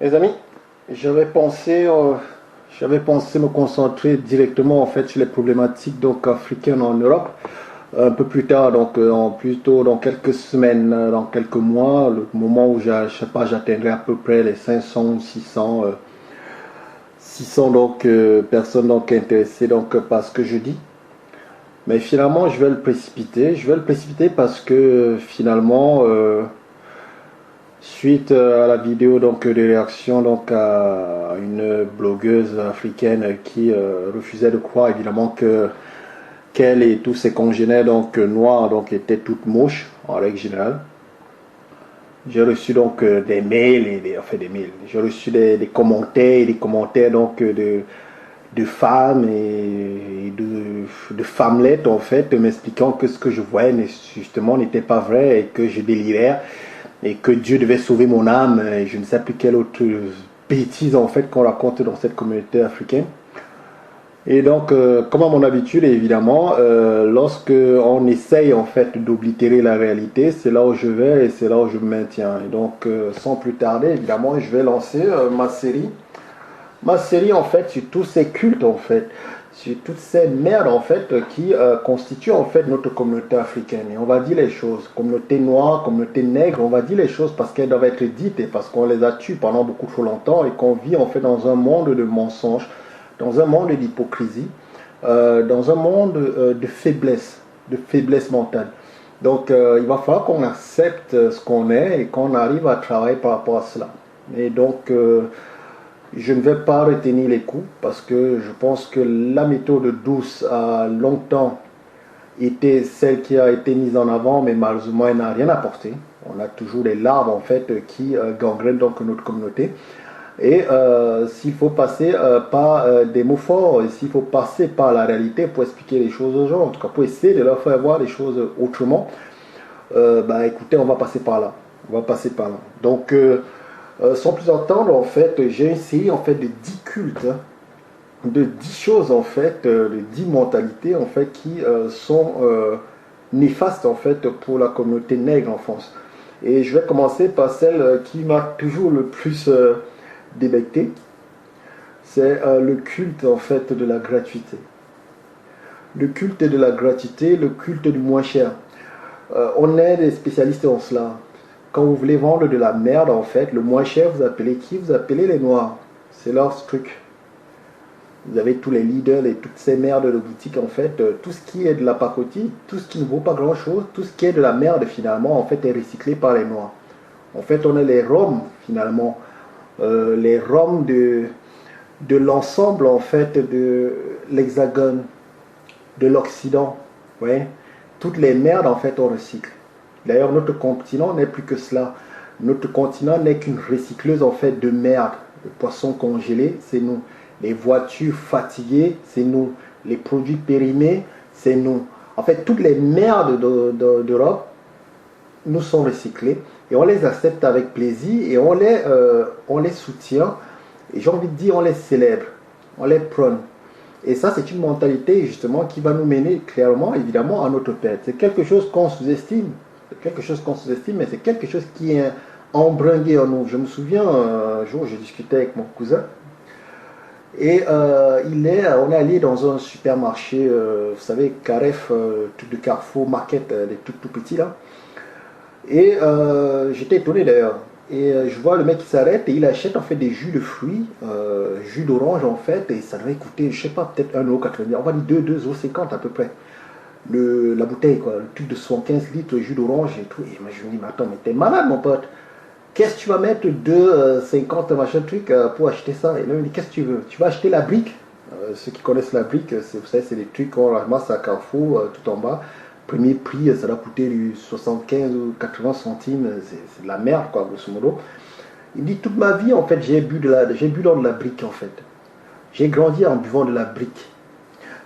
Les amis, j'avais pensé me concentrer directement en fait sur les problématiques donc africaines en Europe un peu plus tard, donc plutôt dans quelques semaines, dans quelques mois, le moment où je sais pas, j'atteindrai à peu près les 500 ou 600 donc personnes donc intéressées donc par ce que je dis. Mais finalement, je vais le précipiter. Je vais le précipiter parce que finalement, suite à la vidéo donc de réaction donc à une blogueuse africaine qui refusait de croire évidemment que qu'elle et tous ses congénères donc noirs donc étaient toutes moches en règle générale. J'ai reçu donc des mails enfin des mails. J'ai reçu des commentaires donc de femmes et de femmelettes en fait m'expliquant que ce que je voyais justement n'était pas vrai et que je délirais et que Dieu devait sauver mon âme et je ne sais plus quelle autre bêtise en fait qu'on raconte dans cette communauté africaine. Et donc, comme à mon habitude, évidemment, lorsque on essaye en fait d'oblitérer la réalité, c'est là où je vais et c'est là où je me maintiens. Et donc, sans plus tarder, évidemment, je vais lancer ma série en fait sur tous ces cultes en fait, sur toutes ces merdes en fait qui constituent en fait notre communauté africaine. Et on va dire les choses, communauté noire, communauté nègre, on va dire les choses parce qu'elles doivent être dites et parce qu'on les a tues pendant beaucoup trop longtemps et qu'on vit en fait dans un monde de mensonges, dans un monde d'hypocrisie, dans un monde de faiblesse mentale. Donc il va falloir qu'on accepte ce qu'on est et qu'on arrive à travailler par rapport à cela. Et donc je ne vais pas retenir les coups parce que je pense que la méthode douce a longtemps été celle qui a été mise en avant, mais malheureusement elle n'a rien apporté. On a toujours des larves en fait qui gangrènent donc notre communauté. Et s'il faut passer par des mots forts, s'il faut passer par la réalité pour expliquer les choses aux gens, en tout cas pour essayer de leur faire voir les choses autrement, bah écoutez, on va passer par là. On va passer par là. Donc, sans plus attendre, en fait, j'ai une série en fait de 10 cultes, hein, de 10 choses en fait, de 10 mentalités en fait qui sont néfastes en fait pour la communauté nègre en France. Et je vais commencer par celle qui m'a toujours le plus débecté, c'est le culte en fait de la gratuité. Le culte de la gratuité, le culte du moins cher. On est des spécialistes en cela. Quand vous voulez vendre de la merde, en fait, le moins cher, vous appelez qui? Vous appelez les noirs. C'est leur truc. Vous avez tous les leaders et toutes ces merdes de boutique, en fait. Tout ce qui est de la pacotille, tout ce qui ne vaut pas grand-chose, tout ce qui est de la merde, finalement, en fait, est recyclé par les noirs. En fait, on est les Roms, finalement. Les Roms de l'ensemble, en fait, de l'Hexagone, de l'Occident. Ouais. Toutes les merdes, en fait, on recycle. D'ailleurs, notre continent n'est plus que cela. Notre continent n'est qu'une recycleuse, en fait, de merde. Les poissons congelés, c'est nous. Les voitures fatiguées, c'est nous. Les produits périmés, c'est nous. En fait, toutes les merdes d'Europe nous sont recyclées et on les accepte avec plaisir et on les soutient. Et j'ai envie de dire, on les célèbre, on les prône. Et ça, c'est une mentalité justement qui va nous mener clairement, évidemment, à notre perte. C'est quelque chose qu'on sous-estime. C'est quelque chose qu'on sous-estime, mais c'est quelque chose qui est embringué en nous. Je me souviens, un jour, je discutais avec mon cousin. Et on est allé dans un supermarché, vous savez, Caref, truc de Carrefour, Market, des trucs tout petits là. Et j'étais étonné d'ailleurs. Et je vois le mec qui s'arrête et il achète en fait des jus de fruits, jus d'orange en fait, et ça devait coûter, je sais pas, peut-être 1,90€, on va dire 2,50€ à peu près. La bouteille, quoi, le truc de 75 litres, jus d'orange et tout. Et moi je me dis, mais attends, mais t'es malade mon pote. Qu'est-ce que tu vas mettre 2,50 machin truc pour acheter ça? Et là il me dit, qu'est-ce que tu veux? Tu vas acheter la brique? Ceux qui connaissent la brique, vous savez, c'est des trucs qu'on ramasse à Carrefour, tout en bas. Premier prix, ça doit coûter du 75 ou 80 centimes, c'est de la merde, quoi, grosso modo. Il dit, toute ma vie, en fait, j'ai bu dans de la brique, en fait. J'ai grandi en buvant de la brique.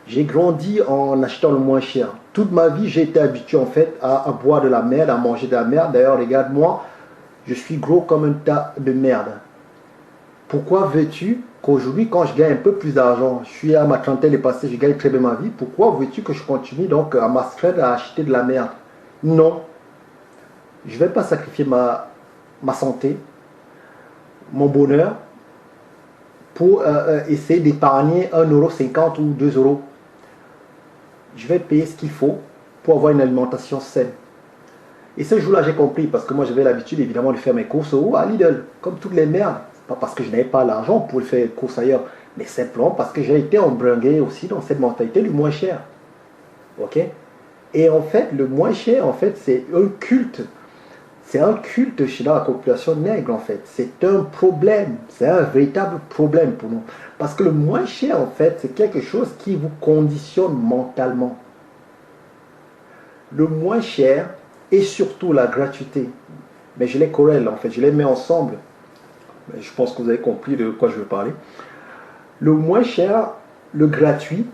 J'ai grandi en achetant le moins cher. Toute ma vie, j'ai été habitué, en fait, à boire de la merde, à manger de la merde. D'ailleurs, regarde-moi, je suis gros comme un tas de merde. Pourquoi veux-tu qu'aujourd'hui, quand je gagne un peu plus d'argent, je suis à ma trentaine et passée, je gagne très bien ma vie, pourquoi veux-tu que je continue donc à m'astreindre à acheter de la merde? Non, je ne vais pas sacrifier ma santé, mon bonheur pour essayer d'épargner 1,50 € ou 2 €. Je vais payer ce qu'il faut pour avoir une alimentation saine. Et ce jour-là, j'ai compris, parce que moi, j'avais l'habitude, évidemment, de faire mes courses à Lidl, comme toutes les merdes. Pas parce que je n'avais pas l'argent pour faire les courses ailleurs, mais simplement parce que j'ai été embringué aussi dans cette mentalité du moins cher. Ok? Et en fait, le moins cher, en fait, c'est un culte. C'est un culte chez la population nègre, en fait. C'est un problème. C'est un véritable problème pour nous. Parce que le moins cher, en fait, c'est quelque chose qui vous conditionne mentalement. Le moins cher et surtout la gratuité. Mais je les corrèle, en fait. Je les mets ensemble. Mais je pense que vous avez compris de quoi je veux parler. Le moins cher, le gratuit,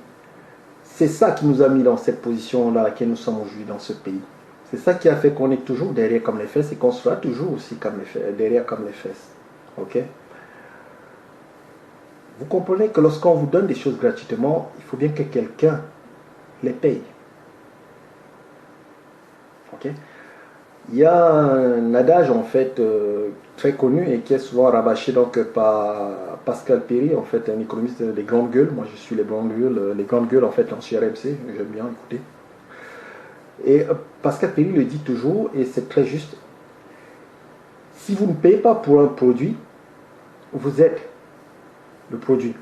c'est ça qui nous a mis dans cette position dans laquelle nous sommes aujourd'hui dans ce pays. C'est ça qui a fait qu'on est toujours derrière comme les fesses et qu'on sera toujours aussi comme les fesses, derrière comme les fesses. Ok? Vous comprenez que lorsqu'on vous donne des choses gratuitement, il faut bien que quelqu'un les paye. Ok? Il y a un adage en fait très connu et qui est souvent rabâché donc par Pascal Perry, en fait un économiste des grandes gueules. Moi je suis les grandes gueules en fait en CRMC, j'aime bien écouter. Et Pascal Perry le dit toujours et c'est très juste. Si vous ne payez pas pour un produit, vous êtes le produit.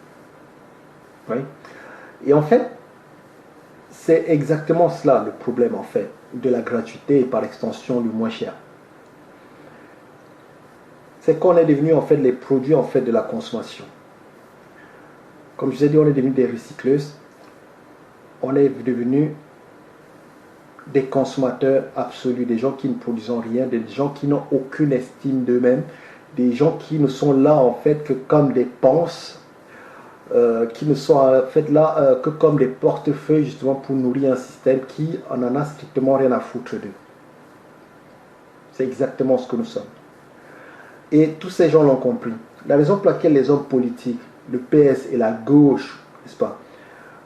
Oui. Et en fait, c'est exactement cela le problème en fait de la gratuité et par extension du moins cher. C'est qu'on est devenu en fait les produits en fait de la consommation. Comme je vous ai dit, on est devenu des recycleuses. On est devenu des consommateurs absolus, des gens qui ne produisent rien, des gens qui n'ont aucune estime d'eux-mêmes, des gens qui ne sont là en fait que comme des panses, qui ne sont en fait là que comme des portefeuilles justement pour nourrir un système qui en a strictement rien à foutre d'eux. C'est exactement ce que nous sommes. Et tous ces gens l'ont compris. La raison pour laquelle les hommes politiques, le PS et la gauche, n'est-ce pas,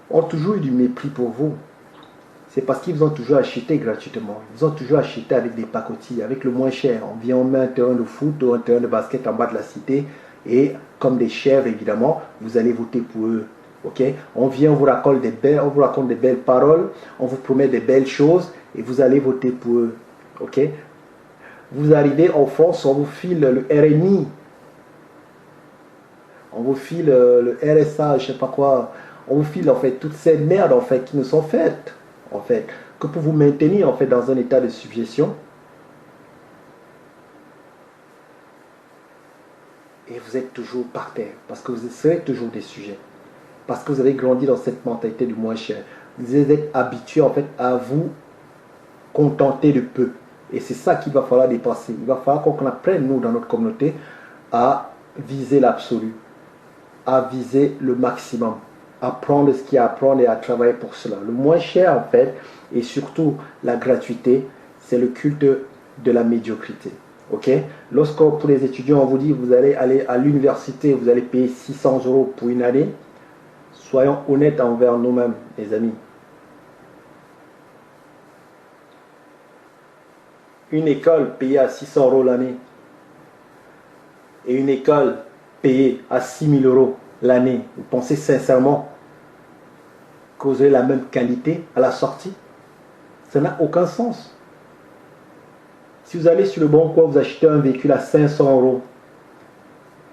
ont toujours eu du mépris pour vous, c'est parce qu'ils ont toujours acheté gratuitement. Ils ont toujours acheté avec des pacotilles, avec le moins cher. On vient, on met un terrain de foot ou un terrain de basket en bas de la cité et comme des chèvres évidemment, vous allez voter pour eux. Ok? On vient, on vous raconte des belles paroles, on vous promet des belles choses et vous allez voter pour eux. Ok? Vous arrivez en France, on vous file le RNI, on vous file le RSA, je sais pas quoi, on vous file en fait toutes ces merdes en fait qui nous sont faites en fait que pour vous maintenir en fait dans un état de subjection. Et vous êtes toujours par terre parce que vous serez toujours des sujets, parce que vous avez grandi dans cette mentalité du moins cher. Vous êtes habitué en fait à vous contenter de peu. Et c'est ça qu'il va falloir dépasser. Il va falloir qu'on apprenne, nous, dans notre communauté, à viser l'absolu, à viser le maximum, à prendre ce qu'il y a à prendre et à travailler pour cela. Le moins cher, en fait, et surtout la gratuité, c'est le culte de la médiocrité. Ok? Lorsque, pour les étudiants, on vous dit vous allez aller à l'université, vous allez payer 600 € pour une année, soyons honnêtes envers nous-mêmes, les amis. Une école payée à 600 € l'année et une école payée à 6 000 € l'année, vous pensez sincèrement que vous aurez la même qualité à la sortie? Ça n'a aucun sens. Si vous allez sur le bon coin, vous achetez un véhicule à 500 €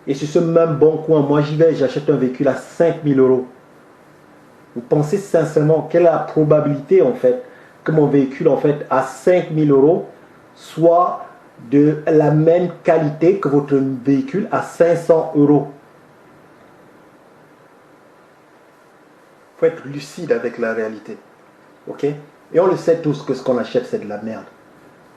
et sur ce même bon coin, moi j'y vais, j'achète un véhicule à 5 000 €. Vous pensez sincèrement quelle est la probabilité en fait que mon véhicule en fait à 5 000 € soit de la même qualité que votre véhicule à 500 €. Il faut être lucide avec la réalité. Ok? Et on le sait tous que ce qu'on achète, c'est de la merde.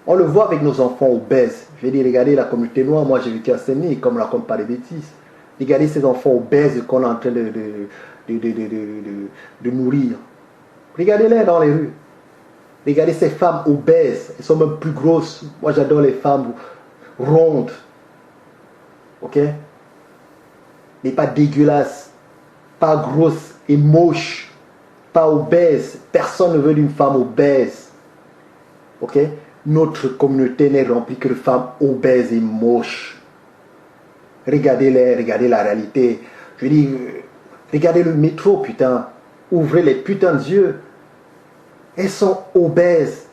On le voit avec nos enfants obèses. Je vais dire, regardez la communauté noire, moi j'ai vécu à Saint-Denis, comme on raconte pas des bêtises. Regardez ces enfants obèses qu'on est en train de nourrir. Regardez-les dans les rues. Regardez ces femmes obèses, elles sont même plus grosses. Moi j'adore les femmes rondes. Ok? Mais pas dégueulasses, pas grosses et moches, pas obèses. Personne ne veut d'une femme obèse. Ok? Notre communauté n'est remplie que de femmes obèses et moches. Regardez-les, regardez la réalité. Je dis, regardez le métro, putain. Ouvrez les putains d'yeux. Elles sont obèses.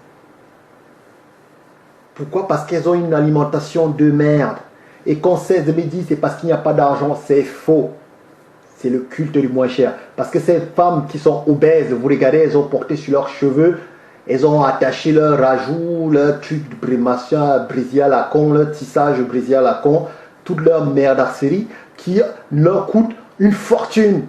Pourquoi? Parce qu'elles ont une alimentation de merde. Et qu'on cesse de me dire c'est parce qu'il n'y a pas d'argent, c'est faux. C'est le culte du moins cher. Parce que ces femmes qui sont obèses, vous regardez, elles ont porté sur leurs cheveux, elles ont attaché leur rajout, leur truc de brémation brisé à la con, leur tissage brisé à la con, toute leur merdasserie qui leur coûte une fortune.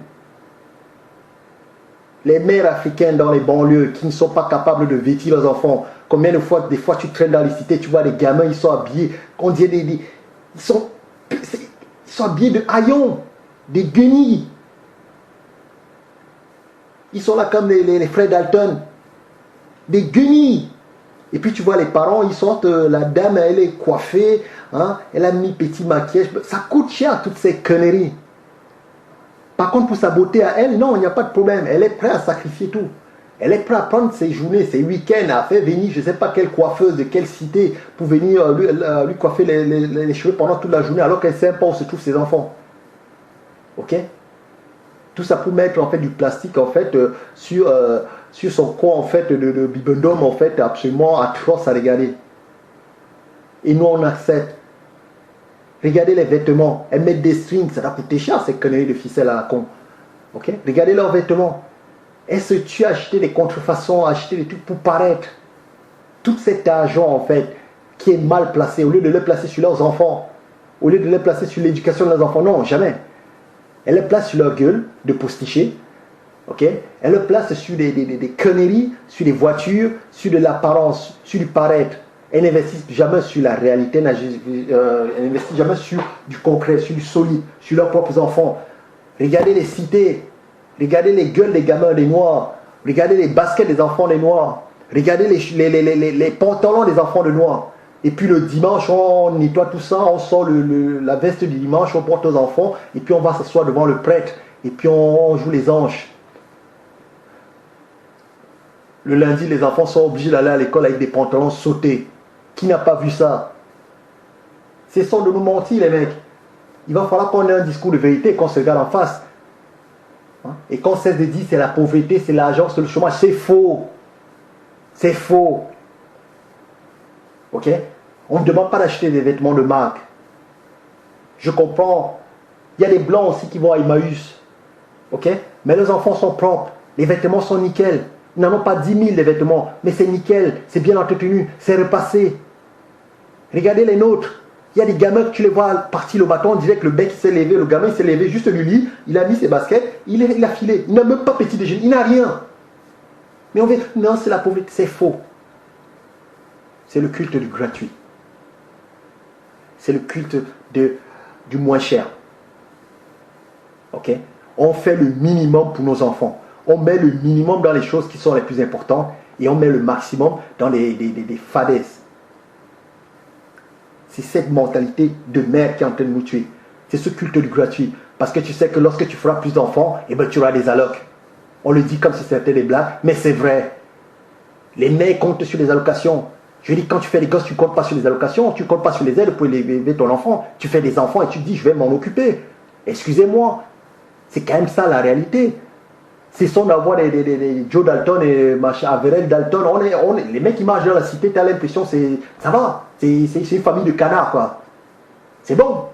Les mères africaines dans les banlieues qui ne sont pas capables de vêtir leurs enfants. Combien de fois, des fois tu traînes dans les cités, tu vois des gamins, ils sont habillés, on dirait ils sont habillés de haillons, des guenilles. Ils sont là comme les frères Dalton, des guenilles. Et puis tu vois les parents, ils sortent, la dame elle est coiffée, hein, elle a mis petit maquillage. Ça coûte cher toutes ces conneries. Par contre pour sa beauté à elle, non, il n'y a pas de problème. Elle est prête à sacrifier tout. Elle est prête à prendre ses journées, ses week-ends, à faire venir je ne sais pas quelle coiffeuse de quelle cité pour venir lui coiffer les cheveux pendant toute la journée alors qu'elle ne sait pas où se trouvent ses enfants. Ok? Tout ça pour mettre en fait du plastique en fait sur son corps en fait de bibendum en fait absolument atroce à regarder. Et nous on accepte. Regardez les vêtements, elles mettent des strings, ça va coûter cher ces conneries de ficelle à la con. Ok? Regardez leurs vêtements. Elles se tuent à acheter des contrefaçons, à acheter des trucs pour paraître. Tout cet argent en fait qui est mal placé, au lieu de le placer sur leurs enfants, au lieu de le placer sur l'éducation de leurs enfants, non, jamais. Elle le place sur leur gueule de posticher. Ok? Elle le place sur des conneries, sur des voitures, sur de l'apparence, sur du paraître. Elle n'investit jamais sur la réalité, elle n'investit jamais sur du concret, sur du solide, sur leurs propres enfants. Regardez les cités, regardez les gueules des gamins des noirs, regardez les baskets des enfants des noirs, regardez les pantalons des enfants de noirs. Et puis le dimanche, on nettoie tout ça, on sort la veste du dimanche, on porte aux enfants, et puis on va s'asseoir devant le prêtre, et puis on joue les anges. Le lundi, les enfants sont obligés d'aller à l'école avec des pantalons sautés. Qui n'a pas vu ça? C'est ça de nous mentir, les mecs. Il va falloir qu'on ait un discours de vérité, qu'on se regarde en face. Et qu'on cesse de dire c'est la pauvreté, c'est l'argent, c'est le chômage. C'est faux. C'est faux. Ok? On ne demande pas d'acheter des vêtements de marque. Je comprends. Il y a des blancs aussi qui vont à Emmaüs. Ok? Mais les enfants sont propres. Les vêtements sont nickel. Ils n'en ont pas 10 000 des vêtements. Mais c'est nickel. C'est bien entretenu. C'est repassé. Regardez les nôtres. Il y a des gamins que tu les vois partir le bâton. On dirait que le bec s'est levé. Le gamin s'est levé juste du lit. Il a mis ses baskets. Il a filé. Il n'a même pas petit déjeuner. Il n'a rien. Mais on veut. Non, c'est la pauvreté. C'est faux. C'est le culte du gratuit. C'est le culte du moins cher. Ok? On fait le minimum pour nos enfants. On met le minimum dans les choses qui sont les plus importantes et on met le maximum dans des fadaises. C'est cette mentalité de mère qui est en train de nous tuer. C'est ce culte du gratuit. Parce que tu sais que lorsque tu feras plus d'enfants, eh ben, tu auras des allocs. On le dit comme si c'était des blagues, mais c'est vrai. Les mères comptent sur les allocations. Je dis, quand tu fais des gosses, tu ne comptes pas sur les allocations, tu ne comptes pas sur les aides pour élever ton enfant. Tu fais des enfants et tu te dis, je vais m'en occuper. Excusez-moi. C'est quand même ça la réalité. C'est sans d'avoir des Joe Dalton et machin, Averell Dalton. Les mecs qui marchent dans la cité, tu as l'impression, ça va. C'est une famille de canards, quoi. C'est bon.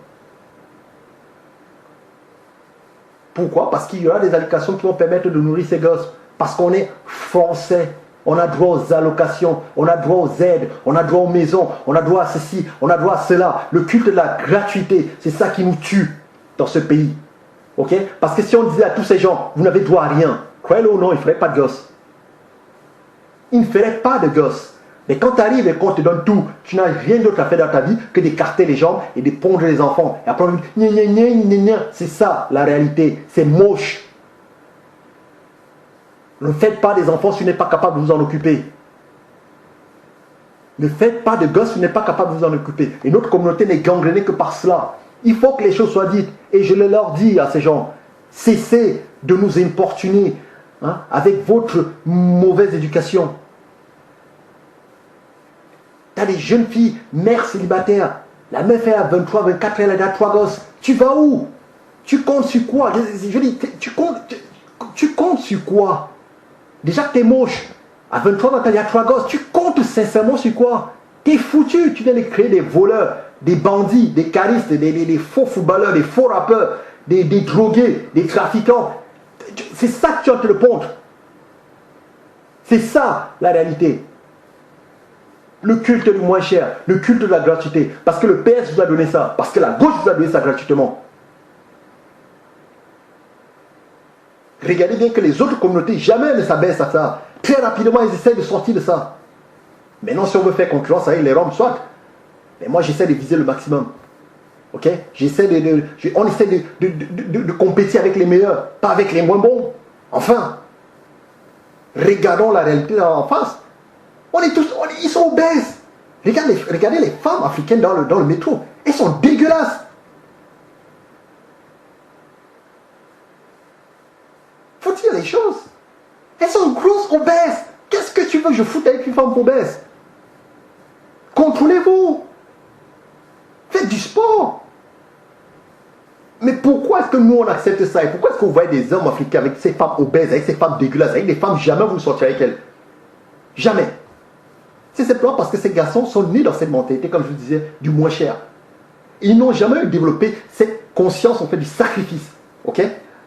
Pourquoi? Parce qu'il y aura des allocations qui vont permettre de nourrir ces gosses. Parce qu'on est français. On a droit aux allocations, on a droit aux aides, on a droit aux maisons, on a droit à ceci, on a droit à cela. Le culte de la gratuité, c'est ça qui nous tue dans ce pays. Ok? Parce que si on disait à tous ces gens, vous n'avez droit à rien, croyez-le ou non, ils ne feraient pas de gosses. Ils ne feraient pas de gosses. Mais quand tu arrives et qu'on te donne tout, tu n'as rien d'autre à faire dans ta vie que d'écarter les jambes et de pondre les enfants. Et après on dit, c'est ça la réalité, c'est moche. Ne faites pas des enfants si vous n'êtes pas capable de vous en occuper. Ne faites pas de gosses si vous n'êtes pas capable de vous en occuper. Et notre communauté n'est gangrénée que par cela. Il faut que les choses soient dites. Et je le leur dis à ces gens, cessez de nous importuner avec votre mauvaise éducation. Tu as des jeunes filles, mères célibataires. La meuf, elle a 23, 24, elle a 3 gosses. Tu vas où? Tu comptes sur quoi? Je dis, tu comptes sur quoi? Déjà que t'es moche. À 23 ans, il y a 3 gosses. Tu comptes sincèrement sur quoi? T'es foutu. Tu viens de créer des voleurs, des bandits, des caristes, des faux footballeurs, des faux rappeurs, des drogués, des trafiquants. C'est ça que tu es en train de pondre. C'est ça la réalité. Le culte du moins cher, le culte de la gratuité. Parce que le PS vous a donné ça. Parce que la gauche vous a donné ça gratuitement. Regardez bien que les autres communautés jamais ne s'abaissent à ça. Très rapidement, ils essaient de sortir de ça. Maintenant, si on veut faire concurrence avec les Roms, soit. Mais moi, j'essaie de viser le maximum. Ok? On essaie de compétir avec les meilleurs, pas avec les moins bons. Enfin, regardons la réalité en face. Ils sont obèses. Regardez les femmes africaines dans le métro. Elles sont dégueulasses. Faut dire les choses. Elles sont grosses, obèses. Qu'est-ce que tu veux que je foute avec une femme obèse? Contrôlez-vous. Faites du sport. Mais pourquoi est-ce que nous on accepte ça? Et pourquoi est-ce que vous voyez des hommes africains avec ces femmes obèses, avec ces femmes dégueulasses, avec des femmes, jamais vous ne sortirez avec elles? Jamais. C'est simplement parce que ces garçons sont nés dans cette mentalité, comme je vous disais, du moins cher. Ils n'ont jamais développé cette conscience en fait du sacrifice. Ok?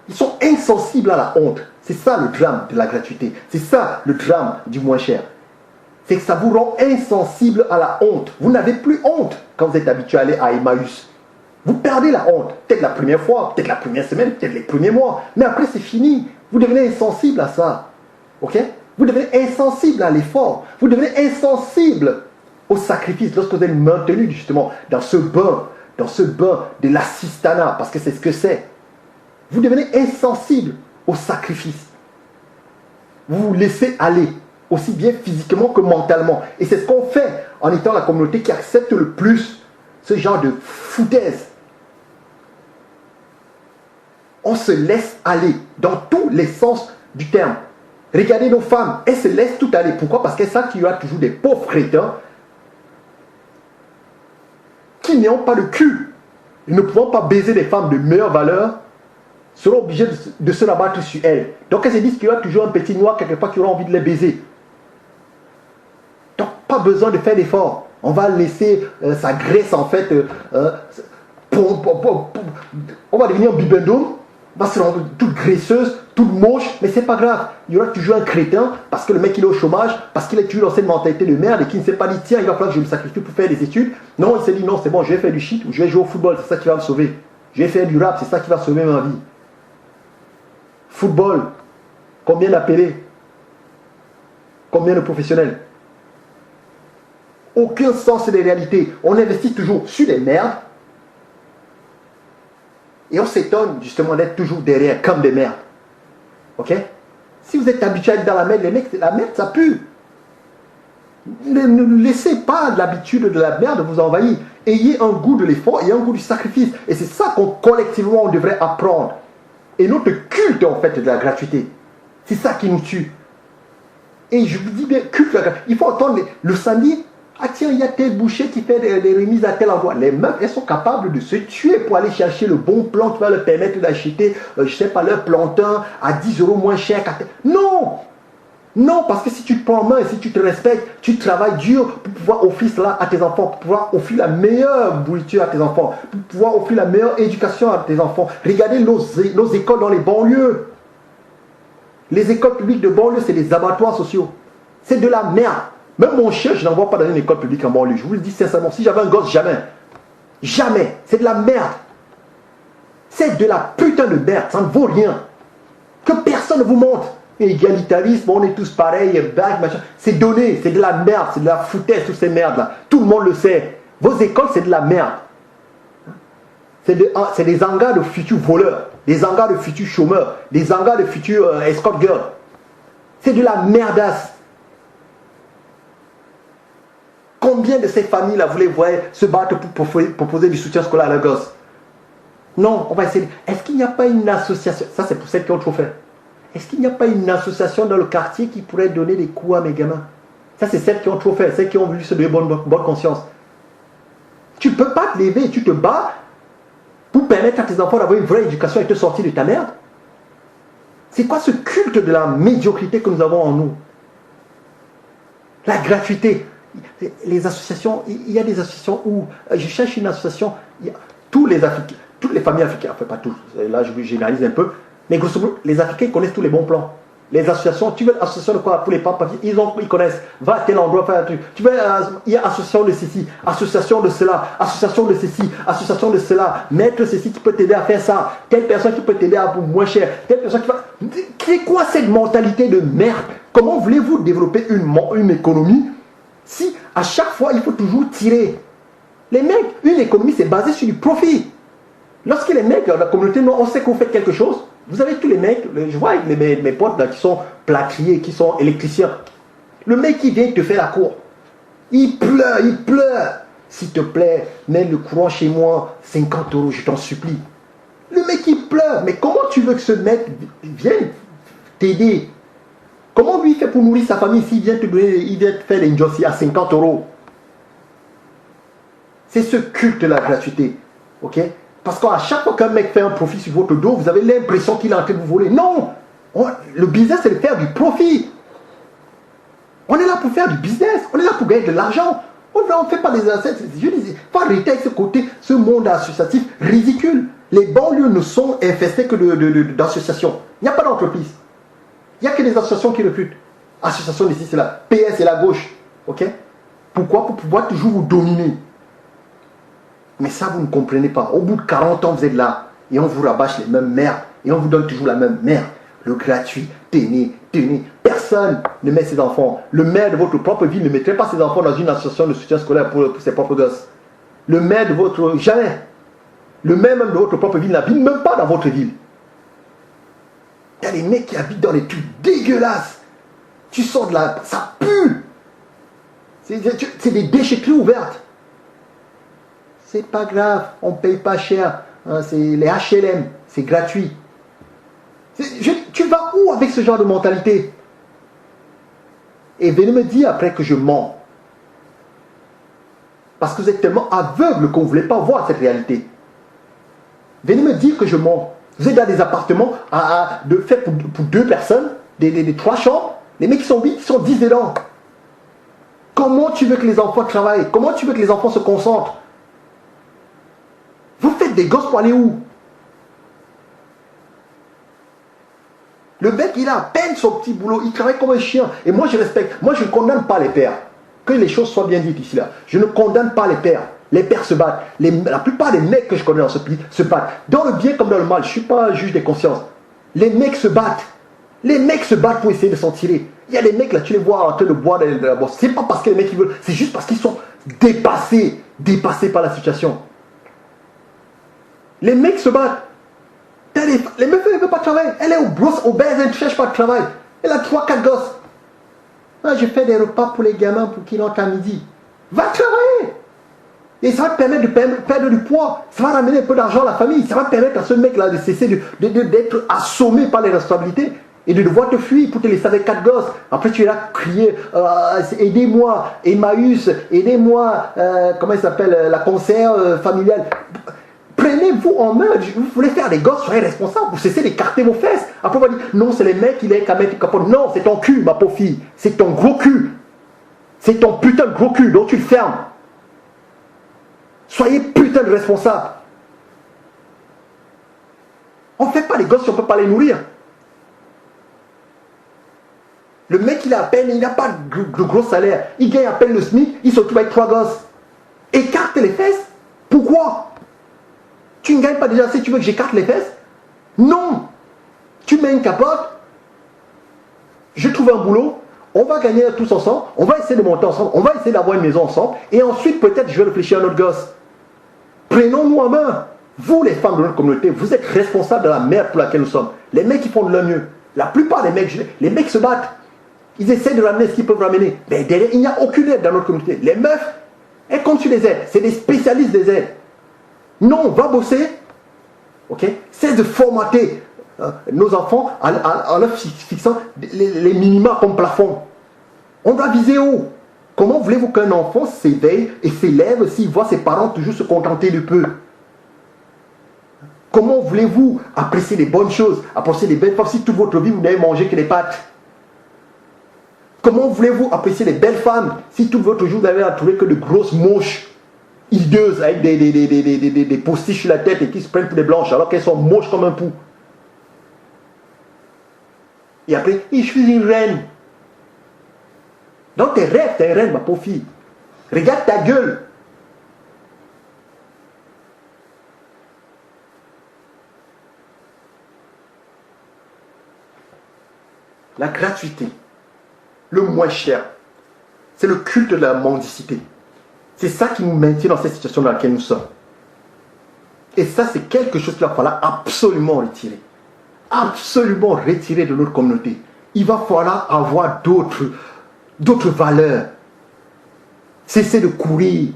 Ils sont insensibles à la honte. C'est ça le drame de la gratuité. C'est ça le drame du moins cher. C'est que ça vous rend insensible à la honte. Vous n'avez plus honte quand vous êtes habitué à aller à Emmaüs. Vous perdez la honte. Peut-être la première fois, peut-être la première semaine, peut-être les premiers mois. Mais après, c'est fini. Vous devenez insensible à ça. Ok? Vous devenez insensible à l'effort. Vous devenez insensible au sacrifice lorsque vous êtes maintenu justement dans ce bain de l'assistanat, parce que c'est ce que c'est. Vous devenez insensible au sacrifice. Vous vous laissez aller, aussi bien physiquement que mentalement. Et c'est ce qu'on fait en étant la communauté qui accepte le plus ce genre de foutaise. On se laisse aller dans tous les sens du terme. Regardez nos femmes, elles se laissent tout aller. Pourquoi? Parce qu'elles savent qu'il y aura toujours des pauvres crétins qui n'ont pas de cul. Ils ne pourront pas baiser des femmes de meilleure valeur, seront obligés de se rabattre sur elles. Donc elles se disent qu'il y aura toujours un petit noir quelque part qui aura envie de les baiser. Donc pas besoin de faire d'efforts. On va laisser sa graisse en fait, on va devenir un bibendum, va se rendre toute graisseuse, toute moche, mais c'est pas grave. Il y aura toujours un crétin parce que le mec il est au chômage, parce qu'il est toujours dans cette mentalité de merde et qui ne s'est pas dit tiens il va falloir que je me sacrifie pour faire des études. Non, il s'est dit non c'est bon, je vais faire du shit ou je vais jouer au football, c'est ça qui va me sauver. Je vais faire du rap, c'est ça qui va sauver ma vie. Football, combien d'appelés? Combien de professionnels? Aucun sens des réalités. On investit toujours sur des merdes. Et on s'étonne justement d'être toujours derrière comme des merdes. Ok? Si vous êtes habitué à être dans la merde, les mecs, la merde ça pue. Ne laissez pas l'habitude de la merde vous envahir. Ayez un goût de l'effort et un goût du sacrifice. Et c'est ça qu'on collectivement on devrait apprendre. Et notre culte en fait de la gratuité. C'est ça qui nous tue. Et je vous dis bien, culte de la gratuité. Il faut entendre le samedi. Ah tiens, il y a tel boucher qui fait des remises à tel endroit. Les meufs, elles sont capables de se tuer pour aller chercher le bon plan qui va leur permettre d'acheter, je sais pas, leur plantain à 10 € moins cher. Non! Non, parce que si tu te prends en main et si tu te respectes, tu travailles dur pour pouvoir offrir cela à tes enfants, pour pouvoir offrir la meilleure nourriture à tes enfants, pour pouvoir offrir la meilleure éducation à tes enfants. Regardez nos écoles dans les banlieues. Les écoles publiques de banlieue, c'est des abattoirs sociaux. C'est de la merde. Même mon chien, je n'envoie pas dans une école publique en banlieue. Je vous le dis sincèrement, si j'avais un gosse, jamais. Jamais. C'est de la merde. C'est de la putain de merde. Ça ne vaut rien. Que personne ne vous montre. Égalitarisme, on est tous pareils, bac, machin. C'est donné, c'est de la merde, c'est de la foutaise, toutes ces merdes-là. Tout le monde le sait. Vos écoles, c'est de la merde. C'est des hangars de futurs voleurs, des hangars de futurs chômeurs, des hangars de futurs escort girls. C'est de la merdasse. Combien de ces familles-là, vous les voyez se battre pour proposer du soutien scolaire à leurs gosses? Non, on va essayer. Est-ce qu'il n'y a pas une association? Ça, c'est pour celles qui ont trop fait. Est-ce qu'il n'y a pas une association dans le quartier qui pourrait donner des coups à mes gamins? Ça, c'est celles qui ont trop fait, celles qui ont voulu se donner bonne conscience. Tu ne peux pas te lever, tu te bats pour permettre à tes enfants d'avoir une vraie éducation et te sortir de ta merde? C'est quoi ce culte de la médiocrité que nous avons en nous? La gratuité. Les associations, il y a des associations où je cherche une association, tous les Africains, toutes les familles africaines, enfin pas tous, là je généralise un peu, mais grosso modo, les Africains connaissent tous les bons plans. Les associations, tu veux association de quoi pour les papas, ils connaissent, va à tel endroit faire un truc. Tu veux, il y a association de ceci, association de cela, association de ceci, association de cela, mettre ceci qui peut t'aider à faire ça, telle personne qui peut t'aider à pour moins cher, telle personne qui va... C'est quoi cette mentalité de merde? Comment voulez-vous développer une économie si à chaque fois il faut toujours tirer? Les mecs, une économie c'est basé sur du profit. Lorsque les mecs dans la communauté, on sait que vous faites quelque chose. Vous avez tous les mecs, je vois avec mes potes là, qui sont plâtriers, qui sont électriciens. Le mec qui vient te faire la cour, il pleure, il pleure. S'il te plaît, mets le courant chez moi, 50 €, je t'en supplie. Le mec il pleure, mais comment tu veux que ce mec vienne t'aider? Comment lui il fait pour nourrir sa famille s'il vient te donner, il vient te faire des njossi à 50 €? C'est ce culte de la gratuité, ok? Parce qu'à chaque fois qu'un mec fait un profit sur votre dos, vous avez l'impression qu'il est en train de vous voler. Non! Le business, c'est de faire du profit. On est là pour faire du business. On est là pour gagner de l'argent. On ne fait pas des assets. Je disais, il faut arrêter avec ce côté, ce monde associatif ridicule. Les banlieues ne sont infestées que d'associations. Il n'y a pas d'entreprise. Il n'y a que des associations qui recrutent. Association d'ici, c'est là. PS, c'est la gauche. Ok? Pourquoi? Pour pouvoir toujours vous dominer. Mais ça, vous ne comprenez pas. Au bout de 40 ans, vous êtes là. Et on vous rabâche les mêmes merdes. Et on vous donne toujours la même merde. Le gratuit, tenez. Personne ne met ses enfants. Le maire de votre propre ville ne mettrait pas ses enfants dans une association de soutien scolaire pour ses propres gosses. Le maire de votre... Jamais. Le maire même de votre propre ville n'habite même pas dans votre ville. Il y a des mecs qui habitent dans des trucs dégueulasses. Tu sors de là, ça pue. C'est des déchetteries ouvertes. C'est pas grave, on ne paye pas cher. Hein, c'est les HLM, c'est gratuit. Tu vas où avec ce genre de mentalité? Et venez me dire après que je mens. Parce que vous êtes tellement aveugle qu'on ne voulait pas voir cette réalité. Venez me dire que je mens. Vous êtes dans des appartements de fait pour 2 personnes, des 3 chambres. Les mecs qui sont 8, qui sont 10 dedans. Comment tu veux que les enfants travaillent? Comment tu veux que les enfants se concentrent? Vous faites des gosses pour aller où? Le mec, il a à peine son petit boulot, il travaille comme un chien. Et moi, je respecte. Moi, je ne condamne pas les pères. Que les choses soient bien dites ici, là. Je ne condamne pas les pères. Les pères se battent. La plupart des mecs que je connais dans ce pays se battent. Dans le bien comme dans le mal. Je ne suis pas un juge des consciences. Les mecs se battent. Les mecs se battent pour essayer de s'en tirer. Il y a des mecs là, tu les vois en train de boire de la bosse. C'est pas parce que les mecs ils veulent, c'est juste parce qu'ils sont dépassés par la situation. Les mecs se battent. Les meufs ne veulent pas travailler. Elle est obèse, elle ne cherche pas de travail. Elle a 3-4 gosses. Ah, je fais des repas pour les gamins pour qu'ils rentrent à midi. Va travailler. Et ça va te permettre de perdre du poids. Ça va ramener un peu d'argent à la famille. Ça va permettre à ce mec-là de cesser d'être assommé par les responsabilités et de devoir te fuir pour te laisser avec 4 gosses. Après, tu es là crier aidez-moi, Emmaüs, aidez-moi, comment il s'appelle, la conseillère familiale. Prenez-vous en main. Vous voulez faire des gosses, soyez responsables. Vous cessez d'écarter vos fesses. Après, on va dire non, c'est les mecs qui les capotent. Non, c'est ton cul, ma pauvre fille. C'est ton gros cul. C'est ton putain de gros cul. Donc tu le fermes. Soyez putain de responsables. On ne fait pas les gosses si on ne peut pas les nourrir. Le mec, il a à peine, il n'a pas de gros salaire. Il gagne à peine le SMIC, il se retrouve avec 3 gosses. Écarte les fesses. Pourquoi? Tu ne gagnes pas déjà assez, tu veux que j'écarte les fesses? Non. Tu mets une capote. Je trouve un boulot. On va gagner tous ensemble. On va essayer de monter ensemble. On va essayer d'avoir une maison ensemble. Et ensuite, peut-être, je vais réfléchir à notre gosse. Prenons-nous en main. Vous, les femmes de notre communauté, vous êtes responsables de la merde pour laquelle nous sommes. Les mecs, ils font de leur mieux. La plupart des mecs, les mecs se battent. Ils essaient de ramener ce qu'ils peuvent ramener. Mais derrière, il n'y a aucune aide dans notre communauté. Les meufs, elles comptent sur les aides. C'est des spécialistes des aides. Non, va bosser. Ok? Cesse de formater nos enfants en leur fixant les minima comme plafond. On doit viser haut. Comment voulez-vous qu'un enfant s'éveille et s'élève s'il voit ses parents toujours se contenter de peu? Comment voulez-vous apprécier les bonnes choses, apprécier les belles femmes si toute votre vie vous n'avez mangé que des pâtes? Comment voulez-vous apprécier les belles femmes si toute votre vie vous n'avez trouvé que de grosses moches, hideuses, avec des postiches sur la tête et qui se prennent pour des blanches alors qu'elles sont moches comme un pou? Et après, je suis une reine. Dans tes rêves, t'es une reine, ma pauvre fille. Regarde ta gueule. La gratuité, le moins cher, c'est le culte de la mendicité. C'est ça qui nous maintient dans cette situation dans laquelle nous sommes. Et ça, c'est quelque chose qu'il va falloir absolument retirer. Absolument retirer de notre communauté. Il va falloir avoir d'autres valeurs. Cessez de courir.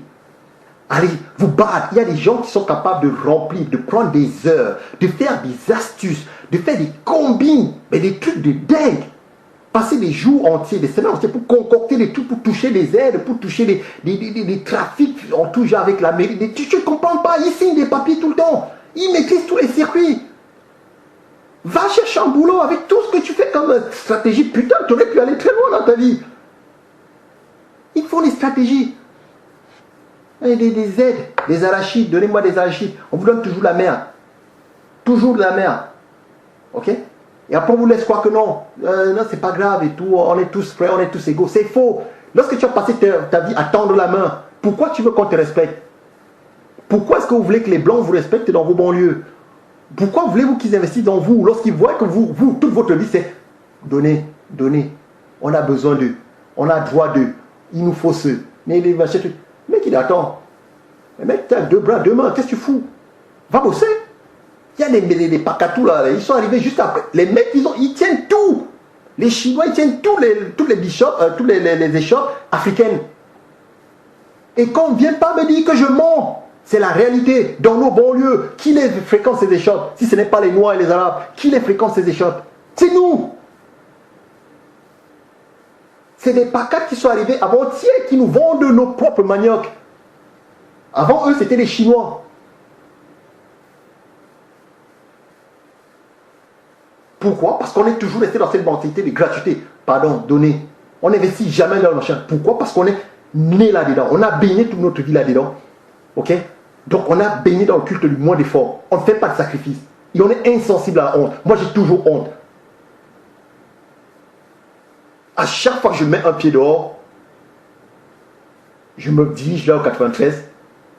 Allez, vous battre. Il y a des gens qui sont capables de remplir, de prendre des heures, de faire des astuces, de faire des combines, mais des trucs de dingue. Passer des jours entiers, des semaines entières pour concocter des trucs, pour toucher des aides, pour toucher des trafics en tout genre avec la mairie. Tu ne comprends pas, ils signent des papiers tout le temps. Ils maîtrisent tous les circuits. Va chercher un boulot avec tout ce que tu fais comme stratégie. Putain, tu aurais pu aller très loin dans ta vie. Ils font des stratégies. Des aides, des arachides, donnez-moi des arachides. On vous donne toujours la merde. Toujours de la merde. Ok? Et après on vous laisse croire que non. Non, c'est pas grave et tout. On est tous frères, on est tous égaux. C'est faux. Lorsque tu as passé ta vie à tendre la main, pourquoi tu veux qu'on te respecte? Pourquoi est-ce que vous voulez que les Blancs vous respectent dans vos banlieues? Pourquoi voulez-vous qu'ils investissent dans vous lorsqu'ils voient que vous, toute votre vie, c'est donner, donner. On a besoin d'eux. On a droit d'eux. Il nous faut ceux. Mais les machins, le mec, il attend. Le mec, tu as deux bras, deux mains. Qu'est-ce que tu fous? Va bosser. Il y a des pacatous là. Ils sont arrivés juste après. Les mecs, ils tiennent tout. Les Chinois, ils tiennent tous les bishops, tous les échoppes africaines. Et qu'on ne vienne pas me dire que je mens. C'est la réalité. Dans nos banlieues, qui les fréquente ces échoppes? Si ce n'est pas les Noirs et les Arabes, qui les fréquente ces échoppes? C'est nous. C'est des pacates qui sont arrivés avant-hier qui nous vendent nos propres maniocs. Avant eux, c'était les Chinois. Pourquoi? Parce qu'on est toujours resté dans cette mentalité de gratuité. Pardon, donner. On n'investit jamais dans le machin. Pourquoi? Parce qu'on est né là-dedans. On a baigné toute notre vie là-dedans. Ok? Donc on a baigné dans le culte du moins d'effort. On ne fait pas de sacrifice. Et on est insensible à la honte. Moi, j'ai toujours honte. À chaque fois que je mets un pied dehors, je me dirige là au 93.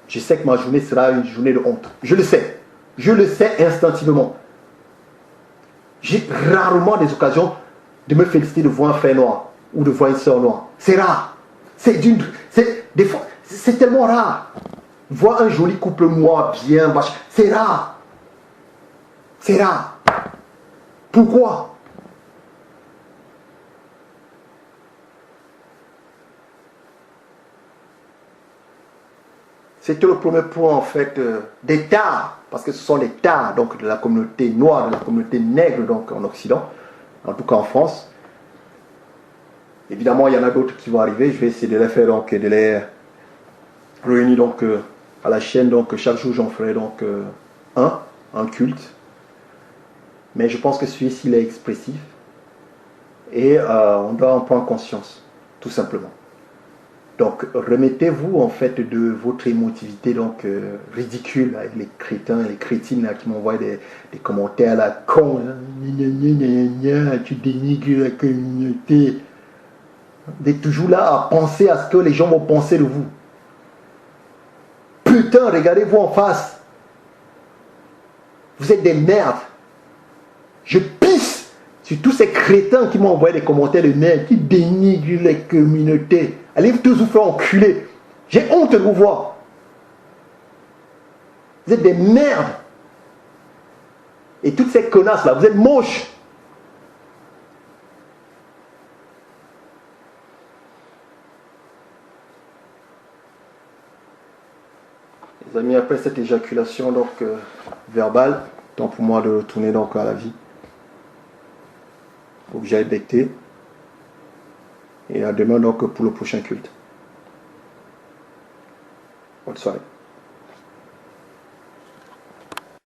Je sais que ma journée sera une journée de honte. Je le sais. Je le sais instinctivement. J'ai rarement des occasions de me féliciter de voir un frère noir ou de voir une soeur noire. C'est rare. C'est tellement rare. Voir un joli couple noir bien, c'est rare. C'est rare. Pourquoi? C'était le premier point en fait des tares, parce que ce sont les tares donc de la communauté noire, de la communauté nègre donc en Occident, en tout cas en France. Évidemment, il y en a d'autres qui vont arriver. Je vais essayer de les faire donc de les réunir donc à la chaîne. Donc chaque jour j'en ferai donc un culte. Mais je pense que celui-ci il est expressif et on doit en prendre conscience, tout simplement. Donc, remettez-vous en fait de votre émotivité donc ridicule avec les crétins et les crétines là, qui m'envoient des commentaires là, con, tu dénigres la communauté. Vous êtes toujours là à penser à ce que les gens vont penser de vous. Putain, regardez-vous en face. Vous êtes des merdes. Je pisse sur tous ces crétins qui m'ont envoyé des commentaires de merde, qui dénigrent les communautés. Allez tous vous faire enculer. J'ai honte de vous voir. Vous êtes des merdes. Et toutes ces connasses là, vous êtes moches. Les amis, après cette éjaculation donc verbale, temps pour moi de retourner donc à la vie. Il faut que j'aille becter. Et à demain donc pour le prochain culte. Bonne soirée.